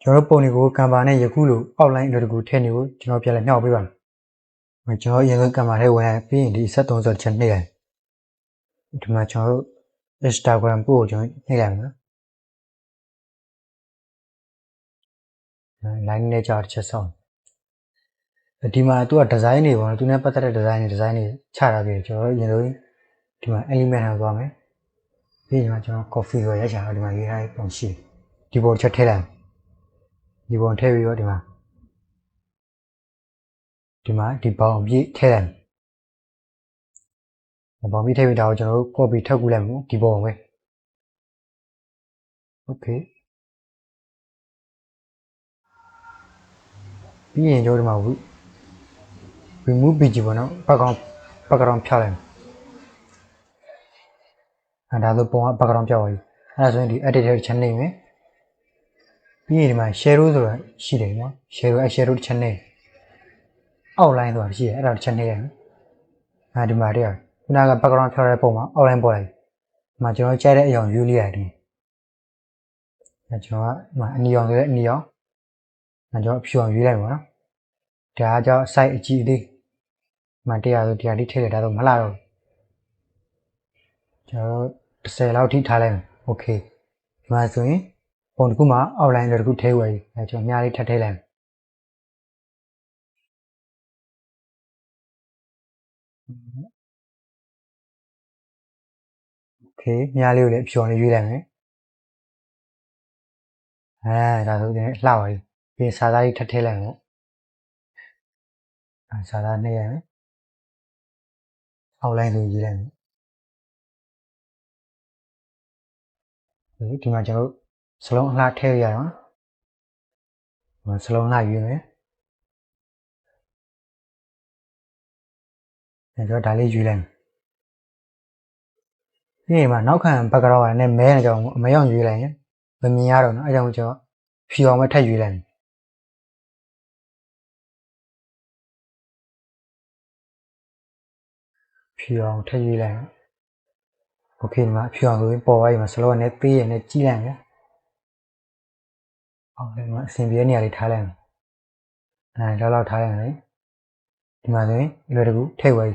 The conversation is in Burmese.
ကျွန်တော်ပုံတွေကိုကံပါနဲ့ယခုလိုအောက်လိုင်းအလွယ်တကူထည့်နေကိုကျွန်တော်ပြန်လည်မျှောက်ပေးပါမယ်ကျွန်တော်အရင်ဆုံးကံပါထဲဝင်လိုက်ပြီးရင်ဒီဆက်30ချက်နှိပ်လိုက်ဒီမှာကျွန်တော်တို့ Instagram ပို့ကိုကျွန်တော်နှိပ်လိုက်မယ်နော် line နဲ့ကြာတစ်ချက်ဆောင်ဒီမှာသူကဒီဇိုင်းတွေပေါ့နော်သူနဲ့ပတ်သက်တဲ့ဒီဇိုင်းတွေချထားပြီးကျွန်တော်အရင်ဆုံးဒီမှာ element ဟောသွားမယ်ပြီးရင်ကျွန်တော် coffee ကိုရိုက်ချတာဒီမှာရေးထားပုံရှိဒီပေါ်ချက်ထည့်လိုက်ဒီပေါ်ထည့်ပြီးတော့ဒီမှာဒီဘောင်ပြည့်ထည့်လိုက်ဘောင်ပြည့်ထည့်ပြီးဒါကိုကျွန်တော်တို့ copy ထုတ်ကူးလိုက်မယ်ဒီပေါ်ပဲ okay ပြီးရင်ကျွန်တော်ဒီမှာ remove pg ပေါ့နော် background ဖြောက်လိုက်ဒါဆိုပုံက background ဖြောက်သွားပြီအဲ့ဒါဆိုရင်ဒီ edit ထဲချက်နေမယ်ပြီးရင်ဒီမှာ shadow ဆိုတာရှိတယ်နော် shadow တစ်ချက်နေ outline ဆိုတာရှိတယ်အဲ့ဒါတစ်ချက်နေရတယ်ဒီမှာတည်းခုနက background ဖြောက်တဲ့ပုံမှာ outline ပေါ်လိုက်ဒီမှာကျွန်တော်ကြိုက်တဲ့အရောင်ယူလေးရတယ်ကျွန်တော်ကအနီရောင်ဆိုတဲ့အနီရောင်ကျွန်တော်အဖြူအောင်ယူလိုက်ပါနော်ဒါကကြောင့် site အကြည့်လေးမှ100ဆို100တိထည့်လိုက်ဒါဆိုမလှတော့ကျွန်တော်10လောက်ထိထားလိုက်မယ် okay ဒီမှာဆိုရင်ပုံတစ်ခုမှာ outline တစ်ခုထည့်ဝယ်ကျွန်တော်မြားလေးထပ်ထည့်လိုက်မယ် okay မြားလေးကိုလည်းအဖြူအောင်လေးရွေးလိုက်မယ်ဒါဆိုရင်လှပါပြီပြီးစာသားလေးထပ်ထည့်လိုက်မယ်စာသားနှိပ်ရမယ် outline ဆိုရေးလိုက်မယ်ဒီမှာကျွန်တော်စလုံးအလှထည့်ရအောင်စလုံးလှရွေးမယ်ကျွန်တော်ဒါလေးရွေးလိုက်မယ်ဒီမှာနောက်ခံ background ကလည်းမဲနေကြအောင်အမဲအောင်ရွေးလိုက်ရင်မမြင်ရတော့နော်အဲကြောင့်ကျွန်တော်ဖြူအောင်ပဲထပ်ရွေးလိုက်မယ်ဖြူအောင်ထပ်ရွေးလိုက်โอเคဒီမှာဖြူအောင်ဆိုရင်ပေါ်သွားပြီမှာစလုံးနဲ့သေးရနဲ့ကြီးလိုက်မယ်အော်ဒီမှာအဆင်ပြေတဲ့နေရာလေးထားလိုက်မယ်လောက်ထားလိုက်မယ်ဒီမှာဆိုရင်လွယ်တကူထည့်ဝယ်